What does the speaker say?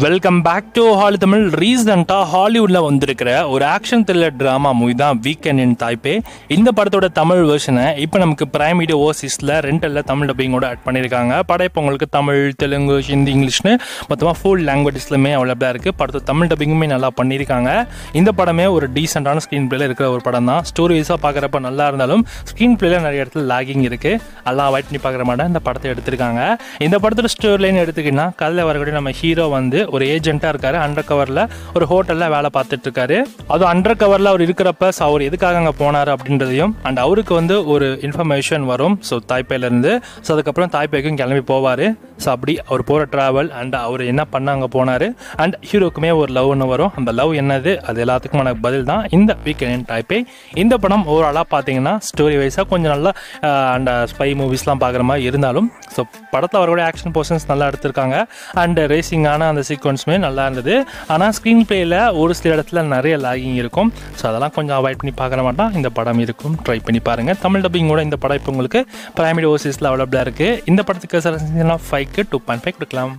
Welcome back to Holly Tamil. ரீசெண்டாக ஹாலிவுட்டில் வந்திருக்கிற ஒரு ஆக்ஷன் த்ரில்லர் ட்ராமா மூவி தான் வீக்கெண்ட் இன் தாய்பே. இந்த படத்தோட தமிழ் வெர்ஷனை இப்போ நமக்கு பிரைம் வீடியோ ஓசிஸில் ரெண்டலில் தமிழ் டப்பிங்கோட ஆட் பண்ணியிருக்காங்க. படம் இப்போ உங்களுக்கு தமிழ், தெலுங்கு, ஹிந்தி, இங்கிலீஷ்னு மொத்தமாக ஃபுல் லாங்குவேஜஸ்லுமே அவைலபிளாக இருக்குது. படத்தோட தமிழ் டப்பிங்குமே நல்லா பண்ணியிருக்காங்க. இந்த படமே ஒரு டீசெண்டான ஸ்க்ரீன் பிளேல இருக்கிற ஒரு படம் தான். ஸ்டோரி வைஸாக பார்க்குறப்ப நல்லா இருந்தாலும் ஸ்க்ரீன் பிளேல நிறைய இடத்துல லாகிங் இருக்குது. அதெல்லாம் அவாய்ட் பண்ணி பார்க்குற மாதிரி இந்த படத்தை எடுத்திருக்காங்க. இந்த படத்தோட ஸ்டோரி லைன் எடுத்துக்கிட்டா கதையில் வரக்கூடிய நம்ம ஹீரோ வந்து ஒரு ஏஜென்ட்டாக இருக்காரு. அண்டர் கவரில் ஒரு ஹோட்டலில் வேலை பார்த்துட்டு இருக்காரு. அதுவும் அண்டர் கவரில் அவர் இருக்கிறப்ப அவர் எதுக்காக அங்கே போனார் அப்படின்றதையும் அண்ட் அவருக்கு வந்து ஒரு இன்ஃபர்மேஷன் வரும். ஸோ தாய்பேலேருந்து அதுக்கப்புறம் தாய்பேக்கும் கிளம்பி போவார். ஸோ அப்படி அவர் போகிற ட்ராவல் அண்ட் அவர் என்ன பண்ண அங்கே போனார் அண்ட் ஹீரோக்குமே ஒரு லவ்னு வரும். அந்த லவ் என்னது அது எல்லாத்துக்குமான பதில் தான் இந்த வீக்கெண்ட் இன் தாய்பே. இந்த படம் ஓவராலாக பார்த்தீங்கன்னா ஸ்டோரி வைஸாக கொஞ்சம் நல்லா அண்ட் ஸ்பை மூவிஸ்லாம் பார்க்குற மாதிரி இருந்தாலும் ஸோ படத்தில் அவருடைய ஆக்ஷன் போர்ஷன்ஸ் நல்லா எடுத்திருக்காங்க அண்ட் ரேசிங்கான அந்த சீக்வன்ஸுமே நல்லா இருந்தது. ஆனால் ஸ்க்ரீன் பிளேயில் ஒரு சில இடத்துல நிறைய லாகிங் இருக்கும். ஸோ அதெல்லாம் கொஞ்சம் அவாய்ட் பண்ணி பார்க்குற மாட்டோம். இந்த படம் இருக்கும், ட்ரை பண்ணி பாருங்கள். தமிழ் டப்பிங்கோட இந்த படம் இப்போ உங்களுக்கு பிரைம் வீடியோ ஓசிஸில் அவைலபிளாக இருக்குது. இந்த படத்துக்கு 5க்கு 2.5 கொடுக்கலாம்.